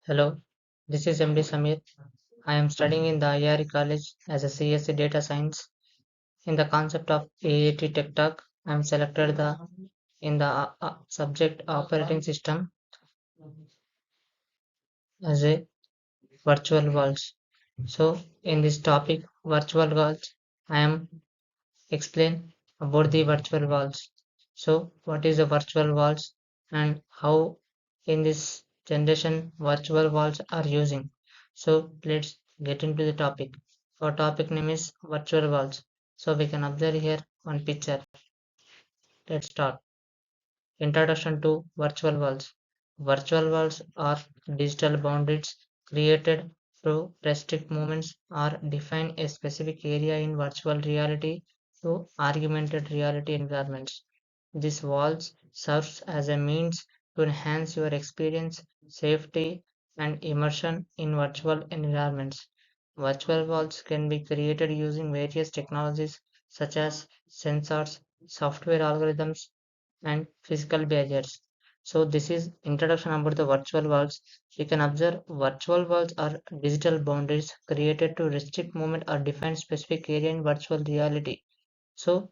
Hello, this is MD Samir. I am studying in the IRE College as a CSC Data Science. In the concept of AAT Tech Talk, I am selected in the subject operating system as a virtual worlds. So, in this topic, virtual worlds, I am explain about the virtual worlds. So, what is the virtual worlds and how in this generation virtual worlds are using? So, let's get into the topic. Our topic name is virtual worlds. So, we can observe here one picture. Let's start. Introduction to virtual worlds. Virtual worlds are digital boundaries created to restrict movements or define a specific area in virtual reality to augmented reality environments. This walls serves as a means to enhance your experience, safety, and immersion in virtual environments. Virtual walls can be created using various technologies such as sensors, software algorithms, and physical barriers. So this is introduction about the virtual worlds. We can observe virtual worlds are digital boundaries created to restrict movement or define specific area in virtual reality. So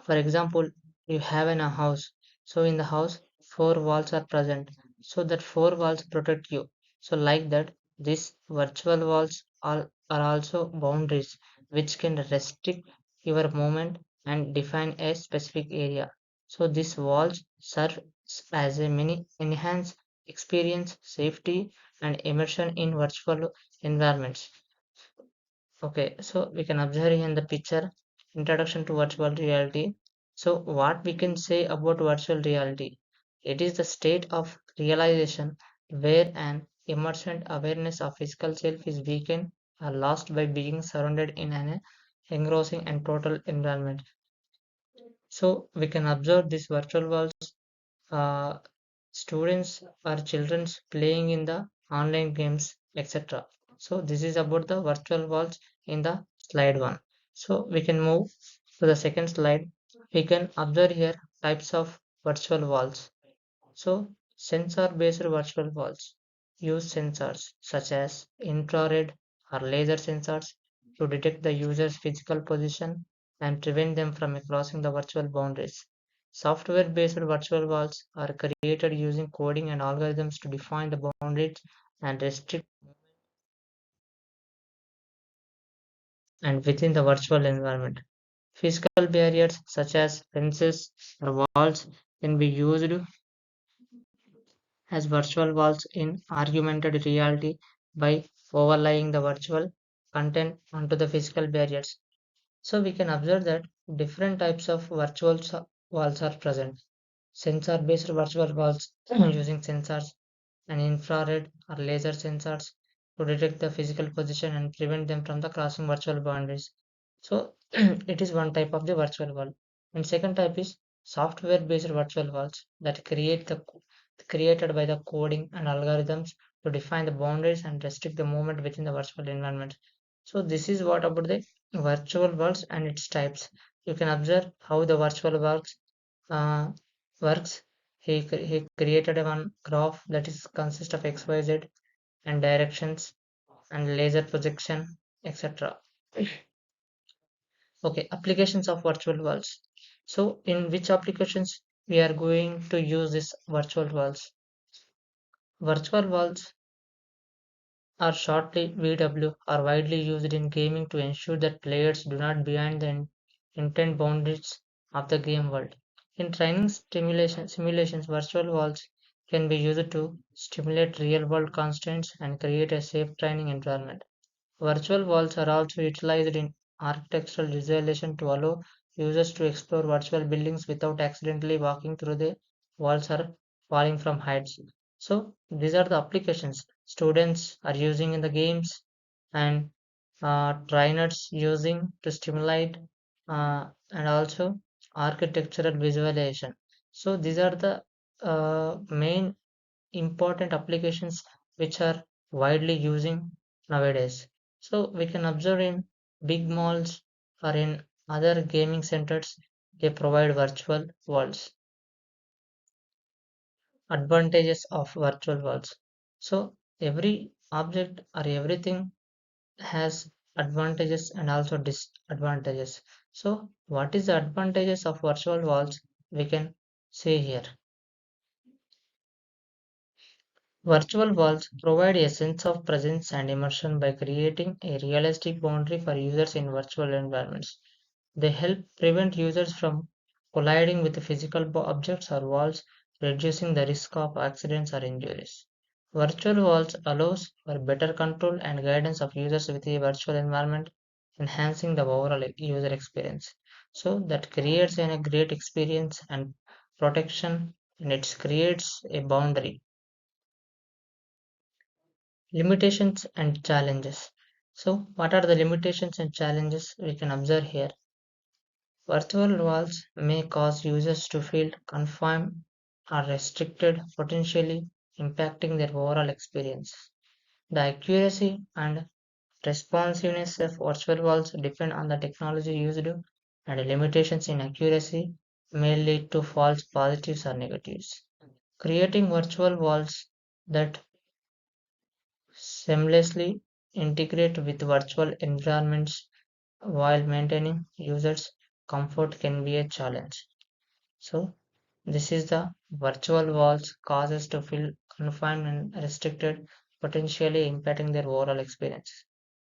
for example, you have in a house. So in the house, four walls are present. So that four walls protect you. So like that, these virtual walls are also boundaries which can restrict your movement and define a specific area. So these walls serve as a mini enhance experience, safety, and immersion in virtual environments. Okay, so we can observe in the picture introduction to virtual reality. So, what we can say about virtual reality? It is the state of realization where an immersion awareness of physical self is weakened or lost by being surrounded in an engrossing and total environment. So, we can observe this virtual world uh, students or children playing in the online games, etc. So this is about the virtual worlds in the slide one. So we can move to the second slide. We can observe here types of virtual walls. So sensor based virtual walls use sensors such as infrared or laser sensors to detect the user's physical position and prevent them from crossing the virtual boundaries. Software based virtual walls are created using coding and algorithms to define the boundaries and restrict and within the virtual environment. Physical barriers such as fences or walls can be used as virtual walls in augmented reality by overlaying the virtual content onto the physical barriers. So we can observe that different types of virtual walls are present. Sensor based virtual walls using sensors and infrared or laser sensors to detect the physical position and prevent them from the crossing virtual boundaries. So it is one type of the virtual wall. And second type is software based virtual walls that created by the coding and algorithms to define the boundaries and restrict the movement within the virtual environment. So this is what about the virtual worlds and its types. You can observe how the virtual worlds uh, works. He created a one graph that is consist of XYZ and directions and laser projection, etc. Okay, applications of virtual worlds. So, in which applications we are going to use this virtual worlds? Virtual worlds or shortly VW are widely used in gaming to ensure that players do not behind the intent boundaries of the game world. In training simulations, virtual worlds can be used to stimulate real world constraints and create a safe training environment. Virtual walls are also utilized in architectural visualization to allow users to explore virtual buildings without accidentally walking through the walls or falling from heights. So these are the applications students are using in the games and trainers using to stimulate and also architectural visualization. So these are the main important applications which are widely using nowadays. So we can observe in big malls or in other gaming centers, they provide virtual worlds. Advantages of virtual worlds. So Every object or everything has advantages and also disadvantages. So, what is the advantages of virtual walls? We can see here. Virtual walls provide a sense of presence and immersion by creating a realistic boundary for users in virtual environments. They help prevent users from colliding with physical objects or walls, reducing the risk of accidents or injuries. Virtual walls allows for better control and guidance of users with a virtual environment, enhancing the overall user experience. So that creates a great experience and protection, and it creates a boundary. Limitations and challenges. So what are the limitations and challenges we can observe here? Virtual walls may cause users to feel confined or restricted, potentially impacting their overall experience. The accuracy and responsiveness of virtual walls depend on the technology used, and limitations in accuracy may lead to false positives or negatives. Creating virtual walls that seamlessly integrate with virtual environments while maintaining users' comfort can be a challenge. So, this is the virtual walls causes to feel confined and restricted, potentially impacting their overall experience.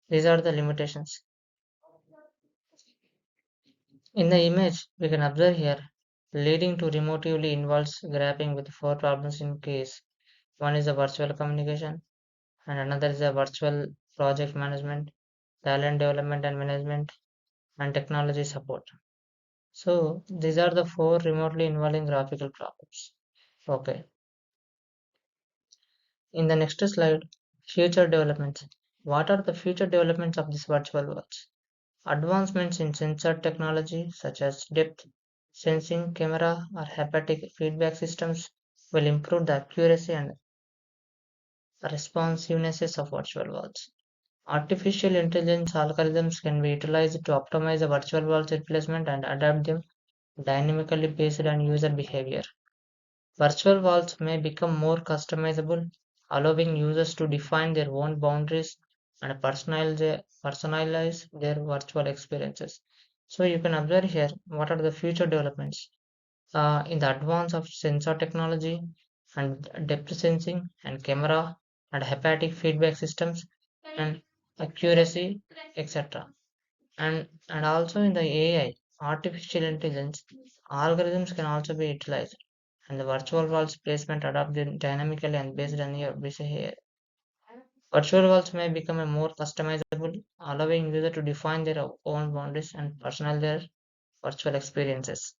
These are the limitations. In the image, we can observe here, leading to remotely involves grappling with four problems in case. One is the virtual communication, and another is the virtual project management, talent development and management, and technology support. So these are the four remotely involving graphical problems. Okay. In the next slide, future developments. What are the future developments of these virtual worlds? Advancements in sensor technology such as depth sensing, camera, or haptic feedback systems will improve the accuracy and responsiveness of virtual worlds. Artificial intelligence algorithms can be utilized to optimize the virtual world's replacement and adapt them dynamically based on user behavior. Virtual walls may become more customizable, allowing users to define their own boundaries and personalize their virtual experiences. So you can observe here what are the future developments in the advance of sensor technology and depth sensing and camera and haptic feedback systems and accuracy, etc. And also in the AI, artificial intelligence, algorithms can also be utilized, and the virtual walls placement adapted dynamically and based on your behavior. Virtual walls may become a more customizable, allowing user to define their own boundaries and personalize their virtual experiences.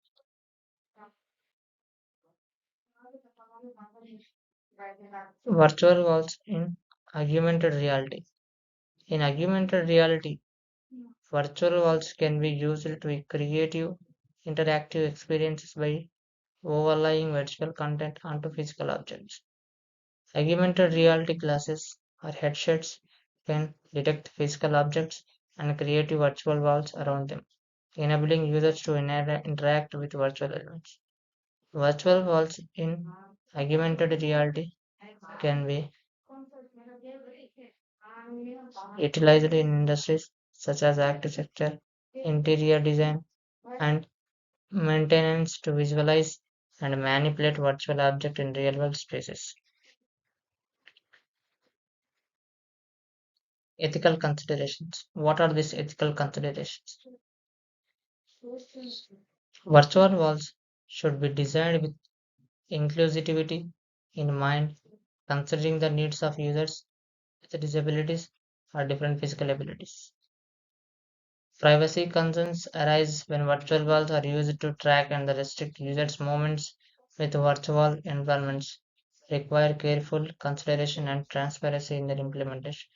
Virtual walls in augmented reality. In augmented reality, virtual walls can be used to create interactive experiences by overlaying virtual content onto physical objects. Augmented reality glasses or headsets can detect physical objects and create virtual walls around them, enabling users to interact with virtual elements. Virtual walls in augmented reality can be utilized in industries such as architecture, interior design, and maintenance to visualize and manipulate virtual objects in real world spaces. Ethical considerations. What are these ethical considerations? Virtual walls should be designed with inclusivity in mind, considering the needs of users with disabilities or different physical abilities. Privacy concerns arise when virtual walls are used to track and restrict users' movements with virtual environments require careful consideration and transparency in their implementation.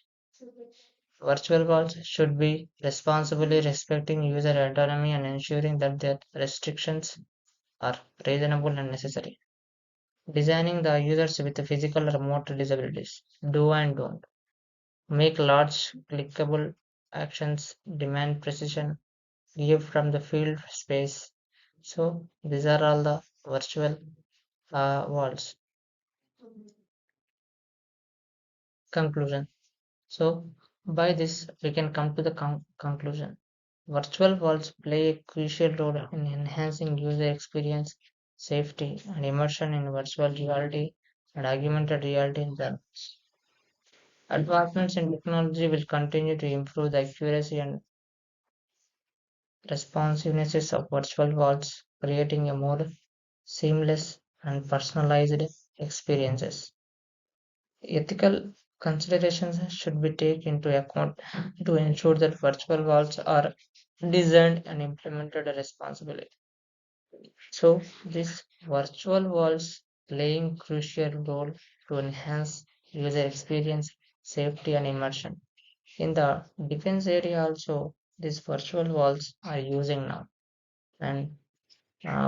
Virtual walls should be responsibly respecting user autonomy and ensuring that their restrictions are reasonable and necessary. Designing the users with physical or motor disabilities. Do and don't. Make large clickable actions, demand precision, give from the field space. So these are all the virtual walls. conclusion. So, by this, we can come to the conclusion. Virtual worlds play a crucial role in enhancing user experience, safety, and immersion in virtual reality and augmented reality environments. Advancements in technology will continue to improve the accuracy and responsiveness of virtual worlds, creating a more seamless and personalized experiences. Ethical considerations should be taken into account to ensure that virtual worlds are designed and implemented responsibly. So, these virtual worlds playing crucial role to enhance user experience, safety, and immersion. In the defense area, also, these virtual worlds are using now. And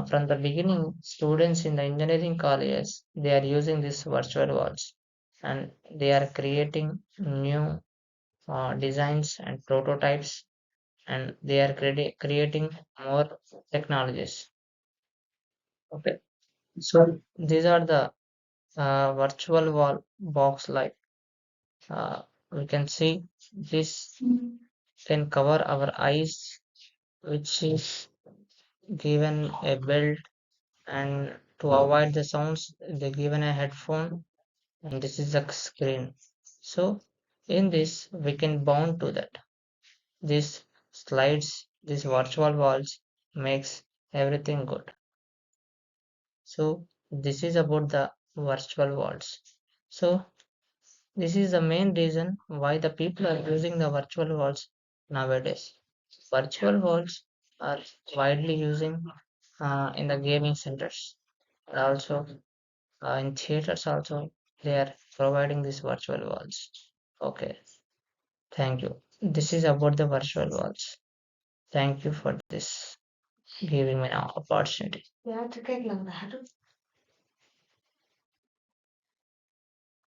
from the beginning, students in the engineering colleges they are using these virtual worlds, and they are creating new designs and prototypes, and they are creating more technologies. Okay, so these are the virtual wall box like we can see this can cover our eyes, which is given a belt, and to avoid the sounds they given a headphone, and this is the screen. So in this we can bound to that. This slides, these virtual walls makes everything good. So this is about the virtual walls. So this is the main reason why the people are using the virtual walls nowadays. Virtual walls are widely using in the gaming centers, and also in theaters also they are providing these virtual walls. Okay, thank you. This is about the virtual walls. Thank you for this giving me an opportunity.